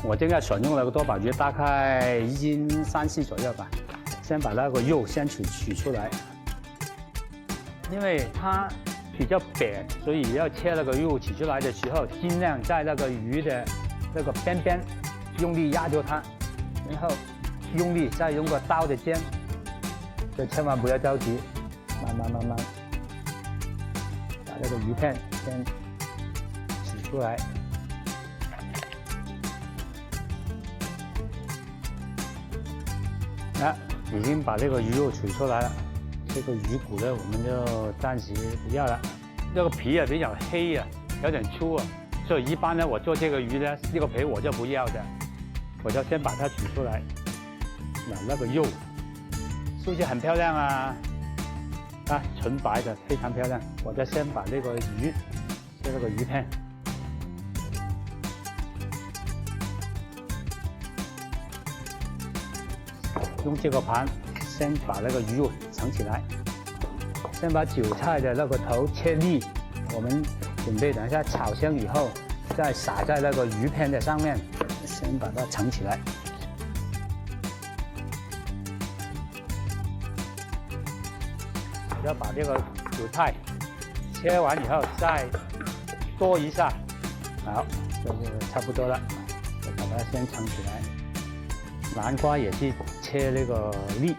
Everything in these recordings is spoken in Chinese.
我这个选用了个多宝鱼，大概1斤3、4左右吧。先把那个肉先取出来，因为它比较扁，所以要切那个肉取出来的时候，尽量在那个鱼的那个边边用力压住它，然后用力再用个刀的尖，就千万不要着急，慢慢把那个鱼片先取出来。已经把这个鱼肉取出来了，这个鱼骨呢，我们就暂时不要了。这个皮也比较黑啊，有点粗啊，所以一般呢，我做这个鱼呢，这个皮我就不要的，我就先把它取出来。那个肉，是不是很漂亮啊？纯白的，非常漂亮。我就先把这个鱼，这个鱼片。用这个盘先把那个鱼肉盛起来，先把韭菜的那个头切粒，我们准备等一下炒香以后，再撒在那个鱼片的上面，先把它盛起来。要把这个韭菜切完以后再剁一下，好，这就差不多了，就把它先盛起来。南瓜也是切那个粒，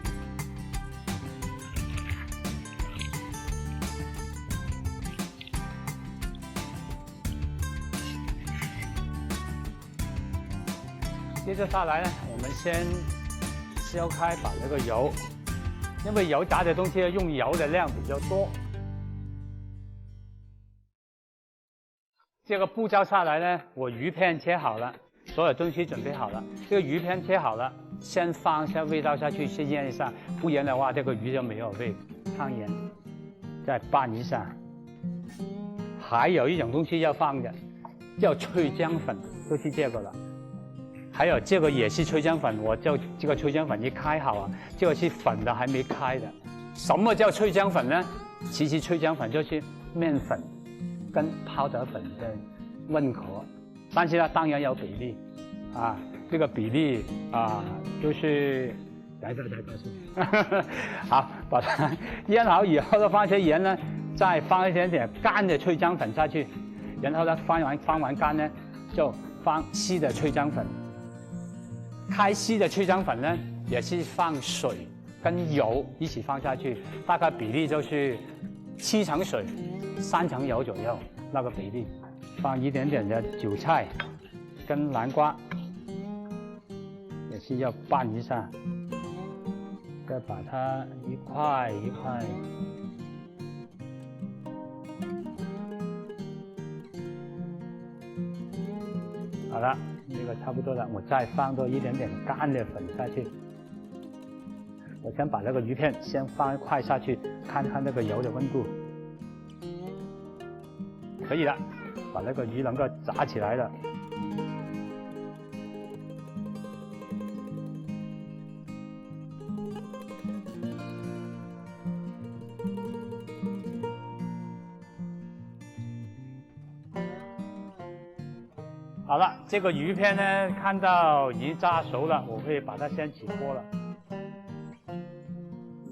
接着下来呢，我们先烧开，把那个油，因为油炸的东西用油的量比较多。这个步骤下来呢，我鱼片切好了。所有东西准备好了，这个鱼片切好了，先放下味道下去，先腌一下，不腌的话，这个鱼就没有味。放盐，再拌一下。还有一种东西要放的，叫脆姜粉，就是这个了。还有这个也是脆姜粉，我就这个脆姜粉一开好啊，这个是粉的，还没开的。什么叫脆姜粉呢？其实脆姜粉就是面粉跟泡打粉的混合。但是呢，当然有比例，这个比例就是来告诉好，把它腌好以后呢，放些盐呢，再放一点点干的脆姜粉下去，然后呢，放完干呢，就放稀的脆姜粉。开稀的脆姜粉呢，也是放水跟油一起放下去，大概比例就是7成水，3成油左右那个比例。放一点点的韭菜跟南瓜，也是要拌一下，再把它一块一块。好了，这个差不多了，我再放多一点点干的粉下去。我先把那个鱼片先放一块下去，看看那个油的温度，可以了。把那个鱼能够炸起来了，好了，这个鱼片呢，看到已经炸熟了，我会把它先起锅了。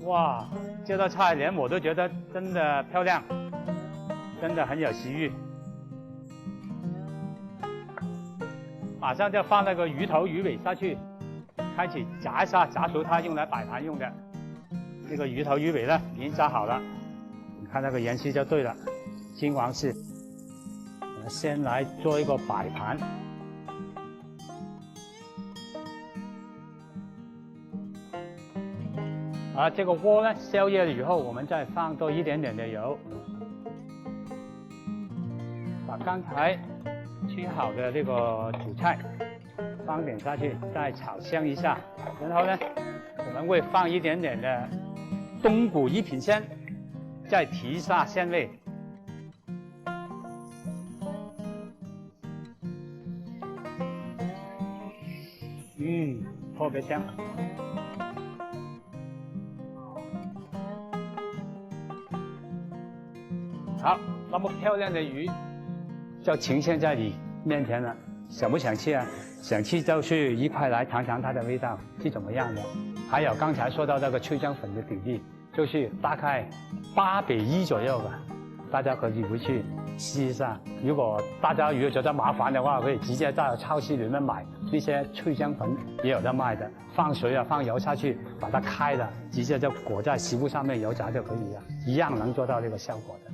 哇，这道菜连我都觉得真的漂亮，真的很有食欲。马上就放那个鱼头鱼尾下去，开始炸一下，炸熟它用来摆盘用的。这个鱼头鱼尾呢已经炸好了，你看那个颜色就对了，金黄色。我们先来做一个摆盘。这个锅呢烧热了以后，我们再放多一点点的油，把刚才切好的这个韭菜放点下去，再炒香一下。然后呢，我们会放一点点的冬菇一品鲜，再提一下鲜味。特别香。好，那么漂亮的鱼就呈现在你面前了。想不想吃啊？想吃就是一块来尝尝它的味道是怎么样的。还有刚才说到那个脆浆粉的比例，就是大概8:1左右吧，大家可以回去试一下。如果大家觉得麻烦的话，可以直接在超市里面买那些脆浆粉，也有得卖的，放水啊，放油下去，把它开了，直接就裹在食物上面油炸就可以了，一样能做到这个效果的。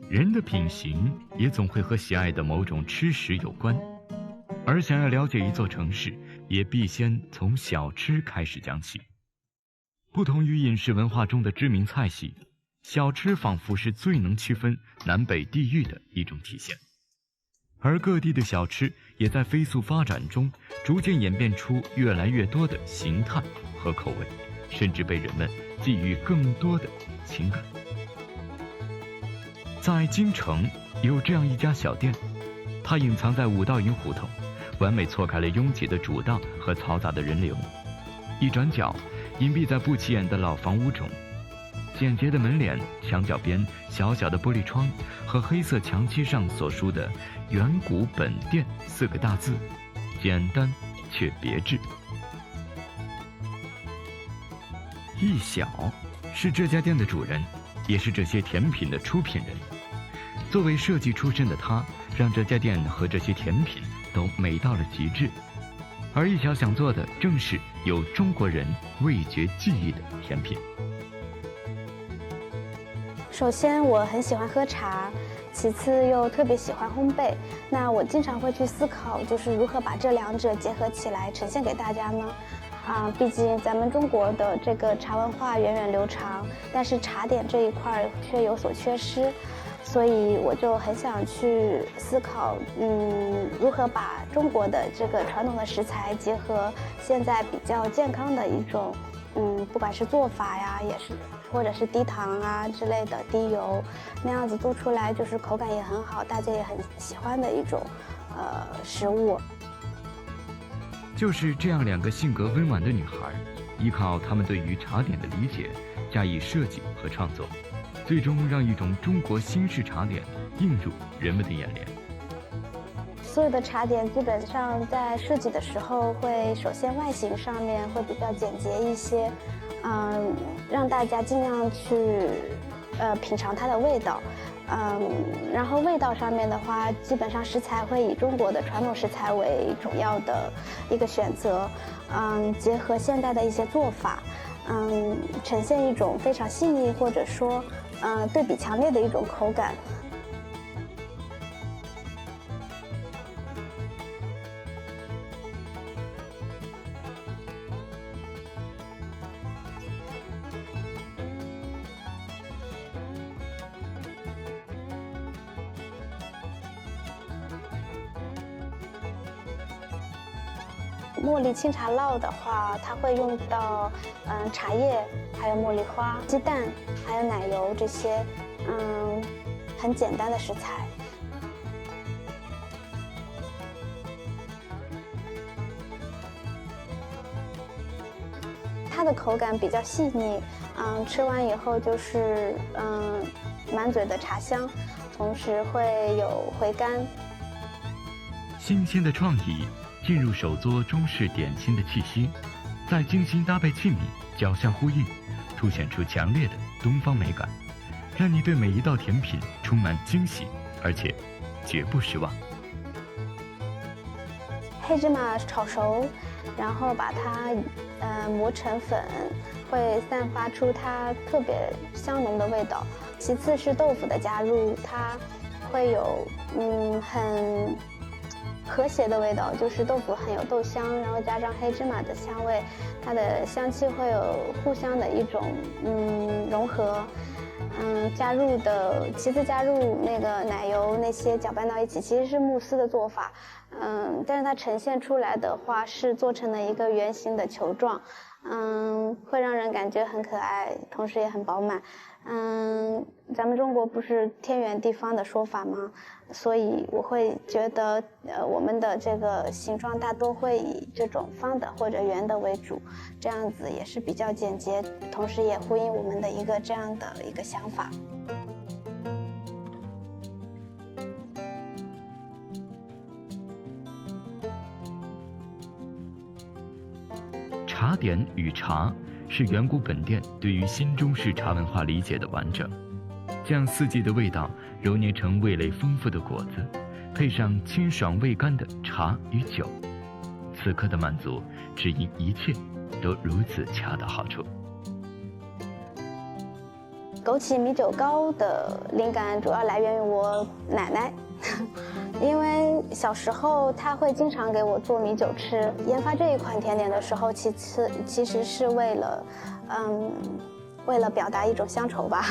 人的品行也总会和喜爱的某种吃食有关，而想要了解一座城市，也必先从小吃开始讲起。不同于饮食文化中的知名菜系，小吃仿佛是最能区分南北地域的一种体现。而各地的小吃也在飞速发展中，逐渐演变出越来越多的形态和口味，甚至被人们寄予更多的情感。在京城有这样一家小店，它隐藏在五道营胡同，完美错开了拥挤的主道和嘈杂的人流。一转角，隐蔽在不起眼的老房屋中，简洁的门脸，墙角边小小的玻璃窗和黑色墙漆上所书的“远古本店”4个大字，简单却别致。一小是这家店的主人，也是这些甜品的出品人。作为设计出身的他，让这家店和这些甜品都美到了极致。而一小想做的正是有中国人味觉记忆的甜品。首先我很喜欢喝茶，其次又特别喜欢烘焙。那我经常会去思考，就是如何把这两者结合起来呈现给大家呢？毕竟咱们中国的这个茶文化源远流长，但是茶点这一块却有所缺失，所以我就很想去思考，如何把中国的这个传统的食材结合现在比较健康的一种，不管是做法呀，也是或者是低糖啊之类的低油，那样子做出来就是口感也很好，大家也很喜欢的一种食物。就是这样两个性格温婉的女孩，依靠她们对于茶点的理解，加以设计和创作，最终让一种中国新式茶点映入人们的眼帘。所有的茶点基本上在设计的时候，会首先外形上面会比较简洁一些，让大家尽量去品尝它的味道。然后味道上面的话，基本上食材会以中国的传统食材为主要的一个选择，结合现代的一些做法，呈现一种非常细腻或者说对比强烈的一种口感。茉莉清茶酪的话，它会用到茶叶，还有茉莉花、鸡蛋，还有奶油这些很简单的食材。它的口感比较细腻，吃完以后就是满嘴的茶香，同时会有回甘。新鲜的创意进入手作中式点心的气息，再精心搭配器皿，交相呼应，凸显出强烈的东方美感，让你对每一道甜品充满惊喜，而且绝不失望。黑芝麻炒熟，然后把它磨成粉，会散发出它特别香浓的味道。其次是豆腐的加入，它会有很和谐的味道，就是豆腐很有豆香，然后加上黑芝麻的香味，它的香气会有互相的一种融合。其次加入那个奶油那些搅拌到一起，其实是慕斯的做法，但是它呈现出来的话是做成了一个圆形的球状，会让人感觉很可爱，同时也很饱满。咱们中国不是天圆地方的说法吗？所以我会觉得，我们的这个形状大多会以这种方的或者圆的为主，这样子也是比较简洁，同时也呼应我们的一个这样的一个想法。茶点与茶是远古本店对于新中式茶文化理解的完整，将四季的味道揉捏成味蕾丰富的果子，配上清爽味甘的茶与酒，此刻的满足只因一切都如此恰到好处。枸杞米酒糕的灵感主要来源于我奶奶，因为小时候她会经常给我做米酒吃。研发这一款甜点的时候，其实是为了表达一种乡愁吧。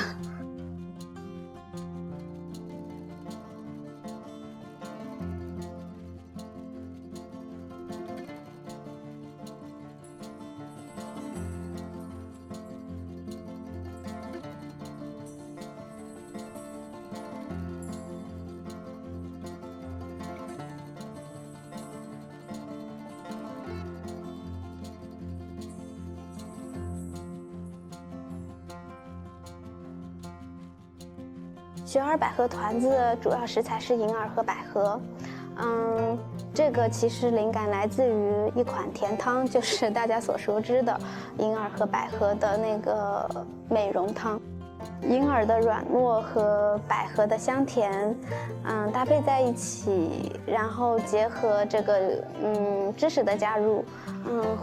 雪耳百合团子主要食材是银耳和百合，这个其实灵感来自于一款甜汤，就是大家所熟知的银耳和百合的那个美容汤。银耳的软糯和百合的香甜，搭配在一起，然后结合这个芝士的加入，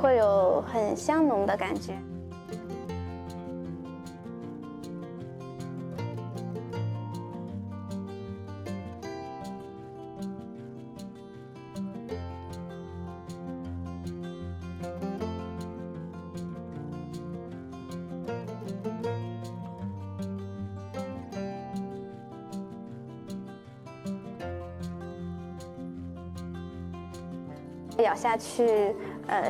会有很香浓的感觉。咬下去，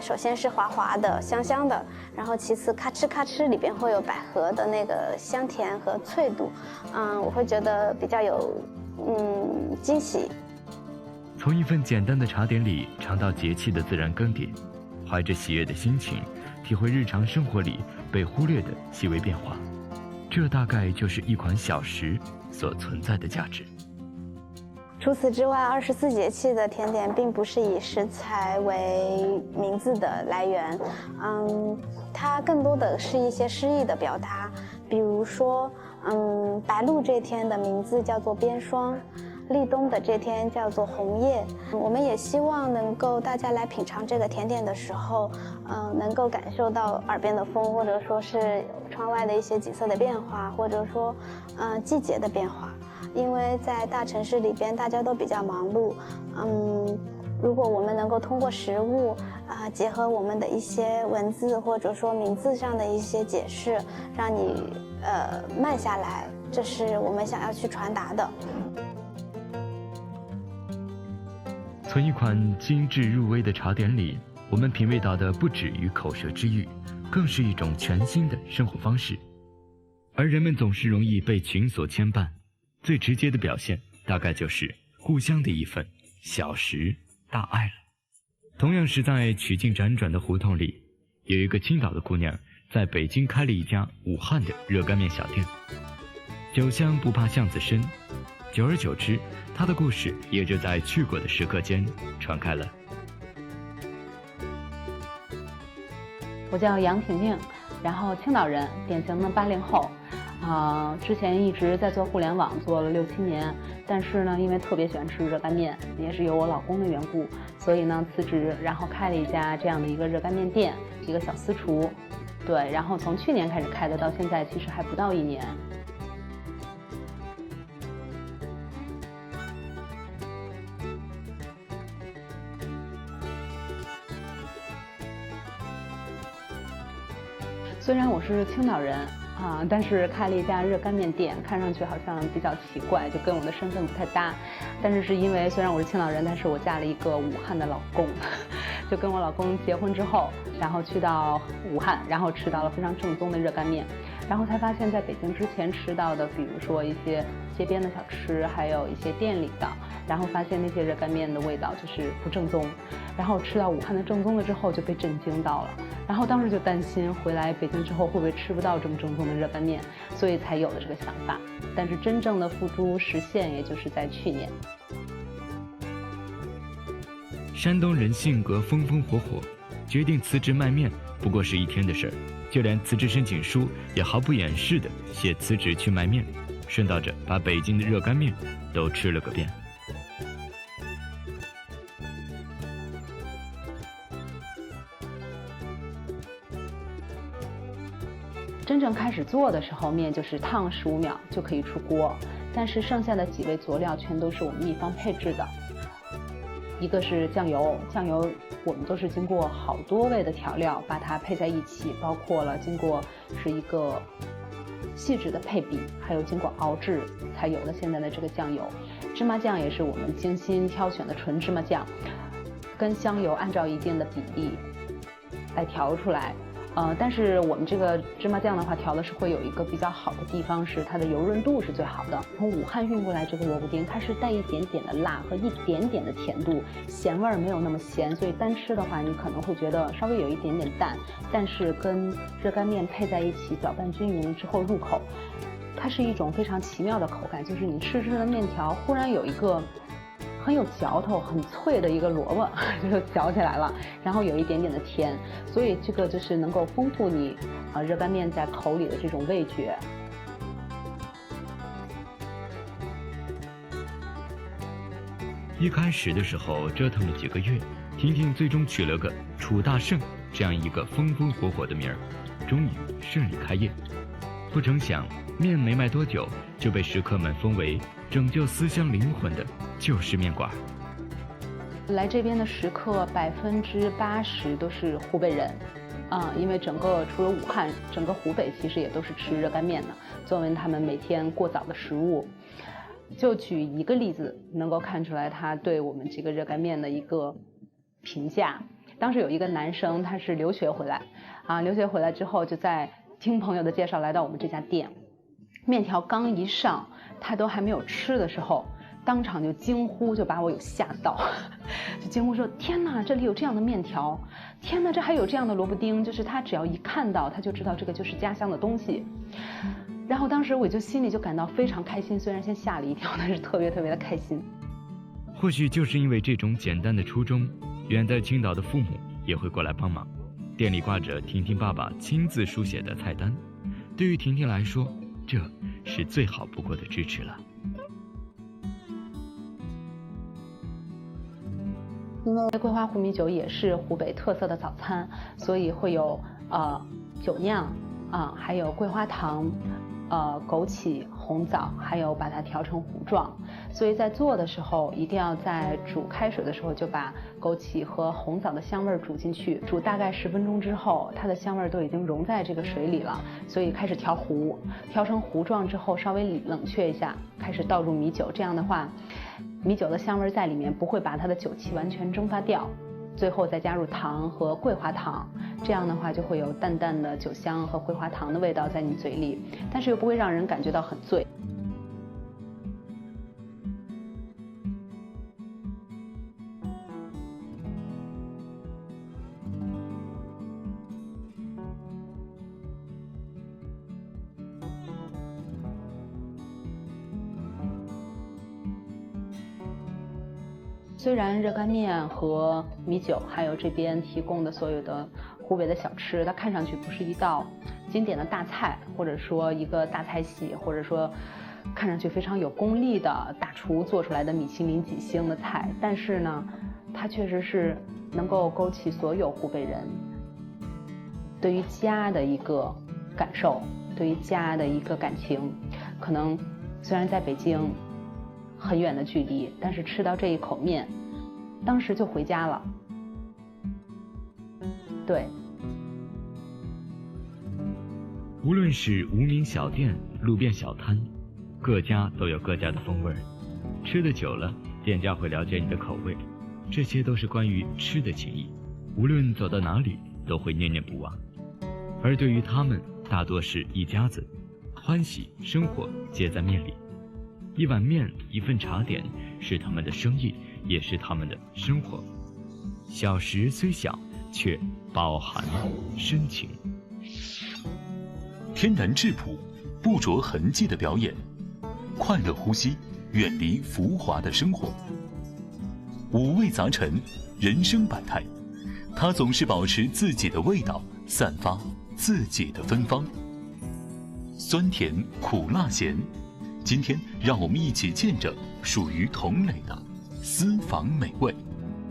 首先是滑滑的、香香的，然后其次咔哧咔哧，里边会有百合的那个香甜和脆度，我会觉得比较有惊喜。从一份简单的茶点里尝到节气的自然更迭，怀着喜悦的心情，体会日常生活里被忽略的细微变化，这大概就是一款小食所存在的价值。除此之外，24节气的甜点并不是以食材为名字的来源，它更多的是一些诗意的表达。比如说，白露这天的名字叫做边霜，立冬的这天叫做红叶。我们也希望能够大家来品尝这个甜点的时候，能够感受到耳边的风，或者说是窗外的一些景色的变化，或者说，季节的变化。因为在大城市里边，大家都比较忙碌，如果我们能够通过食物结合我们的一些文字或者说名字上的一些解释，让你慢下来，这是我们想要去传达的。从一款精致入微的茶点里，我们品味到的不止于口舌之欲，更是一种全新的生活方式。而人们总是容易被情所牵绊，最直接的表现大概就是故乡的一份小食大爱了。同样是在曲径辗转的胡同里，有一个青岛的姑娘在北京开了一家武汉的热干面小店。酒香不怕巷子深，久而久之，她的故事也就在去过的时刻间传开了。我叫杨婷婷，然后青岛人，典型的80后。之前一直在做互联网，做了6、7年，但是呢，因为特别喜欢吃热干面，也是有我老公的缘故，所以呢辞职，然后开了一家这样的一个热干面店，一个小私厨。对，然后从去年开始开的，到现在其实还不到1年。虽然我是青岛人，但是开了一家热干面店，看上去好像比较奇怪，就跟我的身份不太搭。但是是因为虽然我是青岛人，但是我嫁了一个武汉的老公，就跟我老公结婚之后，然后去到武汉，然后吃到了非常正宗的热干面，然后才发现在北京之前吃到的，比如说一些街边的小吃，还有一些店里的，然后发现那些热干面的味道就是不正宗，然后吃到武汉的正宗的之后就被震惊到了，然后当时就担心回来北京之后会不会吃不到这么正宗的热干面，所以才有了这个想法。但是真正的付诸实现，也就是在去年。山东人性格风风火火，决定辞职卖面不过是一天的事儿，就连辞职申请书也毫不掩饰地写辞职去卖面，顺道着把北京的热干面都吃了个遍。真正开始做的时候，面就是烫15秒就可以出锅，但是剩下的几味佐料全都是我们秘方配制的。一个是酱油，酱油我们都是经过好多味的调料把它配在一起，包括了经过是一个细致的配比，还有经过熬制才有了现在的这个酱油。芝麻酱也是我们精心挑选的纯芝麻酱，跟香油按照一定的比例来调出来。但是我们这个芝麻酱的话，调的是会有一个比较好的地方，是它的油润度是最好的。从武汉运过来这个萝卜丁，它是带一点点的辣和一点点的甜度，咸味儿没有那么咸，所以单吃的话，你可能会觉得稍微有一点点淡。但是跟热干面配在一起，搅拌均匀之后入口，它是一种非常奇妙的口感，就是你吃的面条忽然有一个很有嚼头、很脆的一个萝卜就嚼起来了，然后有一点点的甜，所以这个就是能够丰富你热干面在口里的这种味觉。一开始的时候折腾了几个月，婷婷最终取了个楚大圣这样一个风风火火的名儿，终于顺利开业。不成想面没卖多久就被食客们封为拯救思乡灵魂的旧式面馆。来这边的食客80%都是湖北人，因为整个除了武汉，整个湖北其实也都是吃热干面的，作为他们每天过早的食物。就举一个例子，能够看出来他对我们这个热干面的一个评价。当时有一个男生，他是留学回来，留学回来之后就在听朋友的介绍来到我们这家店，面条刚一上，他都还没有吃的时候，当场就惊呼，就把我有吓到，就惊呼说：“天哪，这里有这样的面条！天哪，这还有这样的萝卜丁！”就是他只要一看到，他就知道这个就是家乡的东西。然后当时我就心里就感到非常开心，虽然先吓了一跳，但是特别的开心。或许就是因为这种简单的初衷，远在青岛的父母也会过来帮忙。店里挂着婷婷爸爸亲自书写的菜单，对于婷婷来说，这是最好不过的支持了。因为桂花湖米酒也是湖北特色的早餐，所以会有酒酿还有桂花糖、枸杞、红枣，还有把它调成糊状。所以在做的时候，一定要在煮开水的时候就把枸杞和红枣的香味煮进去，煮大概10分钟之后，它的香味都已经融在这个水里了，所以开始调糊，调成糊状之后稍微冷却一下，开始倒入米酒。这样的话，米酒的香味在里面不会把它的酒气完全蒸发掉。最后再加入糖和桂花糖，这样的话就会有淡淡的酒香和桂花糖的味道在你嘴里，但是又不会让人感觉到很醉。虽然热干面和米酒还有这边提供的所有的湖北的小吃，它看上去不是一道经典的大菜，或者说一个大菜系，或者说看上去非常有功力的大厨做出来的米其林几星的菜，但是呢，它确实是能够勾起所有湖北人对于家的一个感受，对于家的一个感情。可能虽然在北京很远的距离，但是吃到这一口面，当时就回家了。对。无论是无名小店、路边小摊，各家都有各家的风味儿。吃的久了，店家会了解你的口味，这些都是关于吃的情谊，无论走到哪里都会念念不忘。而对于他们，大多是一家子，欢喜生活皆在面里。一碗面，一份茶点，是他们的生意，也是他们的生活。小食虽小，却饱含深情。天然质朴，不着痕迹的表演，快乐呼吸，远离浮华的生活。五味杂陈，人生百态，它总是保持自己的味道，散发自己的芬芳。酸甜苦辣咸，今天让我们一起见证属于童磊的私房美味。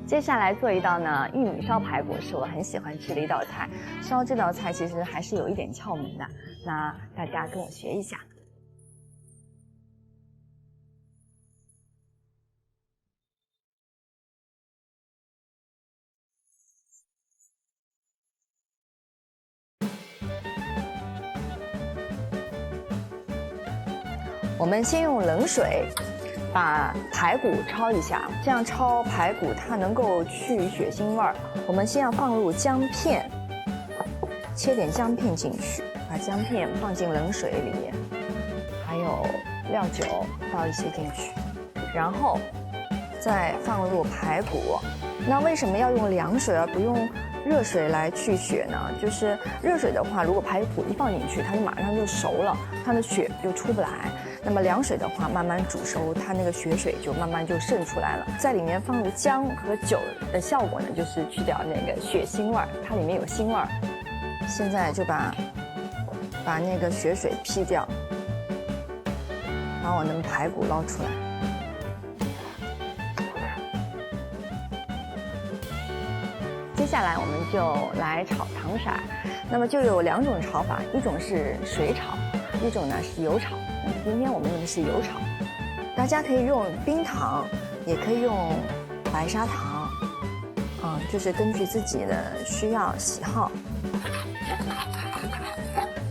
接下来做一道呢，玉米烧排骨是我很喜欢吃的一道菜。烧这道菜其实还是有一点窍门的，那大家跟我学一下。我们先用冷水把排骨焯一下，这样焯排骨它能够去血腥味儿。我们先要放入姜片，切点姜片进去，把姜片放进冷水里面，还有料酒倒一些进去，然后再放入排骨。那为什么要用凉水而不用热水来去血呢？就是热水的话，如果排骨一放进去，它就马上就熟了，它的血就出不来。那么凉水的话，慢慢煮熟，它那个血水就慢慢就渗出来了。在里面放入姜和酒的效果呢，就是去掉那个血腥味儿，它里面有腥味儿。现在就把那个血水劈掉，把我们的排骨捞出来。接下来我们就来炒糖色，那么就有两种炒法，一种是水炒，一种呢是油炒。今天我们用的是油炒，大家可以用冰糖，也可以用白砂糖，就是根据自己的需要喜好。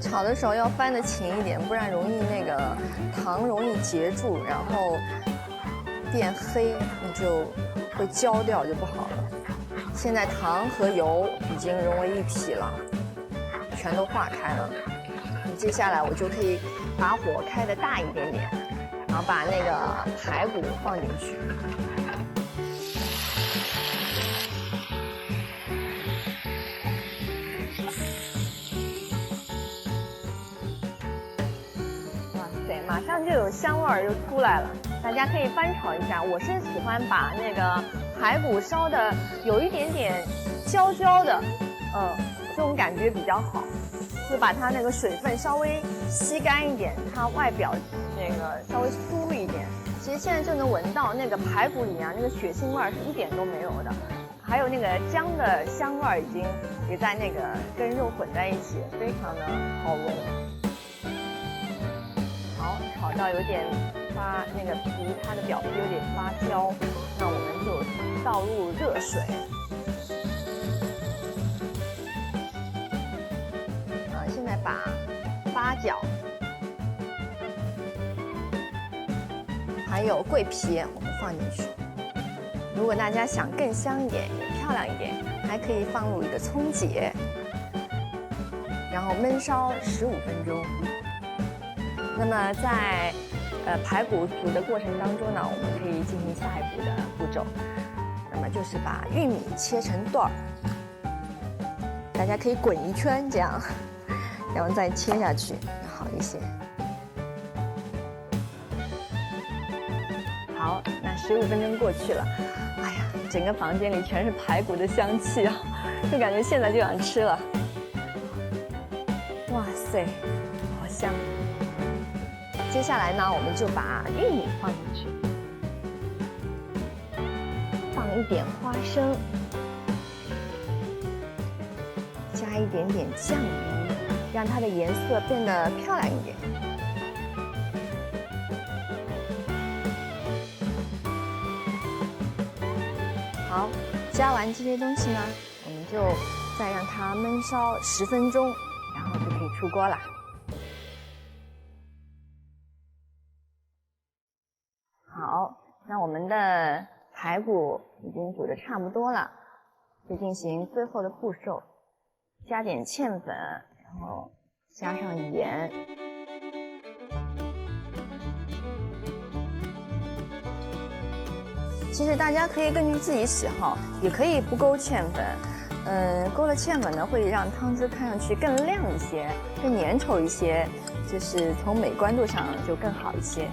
炒的时候要翻得勤一点，不然容易那个糖容易结住，然后变黑，你就会焦掉，就不好了。现在糖和油已经融为一体了，全都化开了。接下来我就可以把火开得大一点点，然后把那个排骨放进去。哇塞，马上就有香味儿就出来了，大家可以翻炒一下。我是喜欢把那个排骨烧的有一点点焦焦的，这种感觉比较好。就把它那个水分稍微吸干一点，它外表那个稍微酥一点。其实现在就能闻到那个排骨里啊，那个血腥味儿是一点都没有的，还有那个姜的香味儿已经也在那个跟肉混在一起，非常的好闻。好，炒到有点发那个皮，它的表皮有点发焦，那我们就倒入热水。现在把八角还有桂皮我们放进去。如果大家想更香一点、也漂亮一点，还可以放入一个葱节，然后焖烧15分钟。那么在排骨煮的过程当中呢，我们可以进行下一步的步骤，那么就是把玉米切成段儿，大家可以滚一圈这样。然后再切下去好一些。好，那15分钟过去了，哎呀，整个房间里全是排骨的香气啊，就感觉现在就想吃了。哇塞，好香！接下来呢，我们就把玉米放进去，放一点花生，加一点点酱油。让它的颜色变得漂亮一点。好，加完这些东西呢，我们就再让它焖烧10分钟，然后就可以出锅了。好，那我们的排骨已经煮得差不多了，就进行最后的步骤，加点芡粉，然后加上盐。其实大家可以根据自己喜好，也可以不勾芡粉。勾了芡粉呢，会让汤汁看上去更亮一些，更粘稠一些，就是从美观度上就更好一些。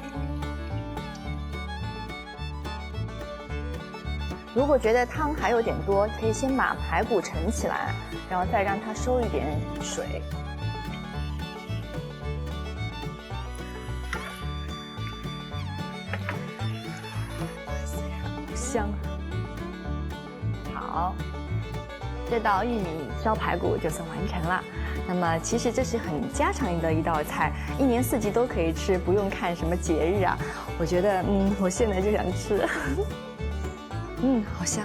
如果觉得汤还有点多，可以先把排骨盛起来，然后再让它收一点水。香。好，这道玉米烧排骨就算完成了。那么其实这是很家常的一道菜，一年四季都可以吃，不用看什么节日啊。我觉得，我现在就想吃。好香。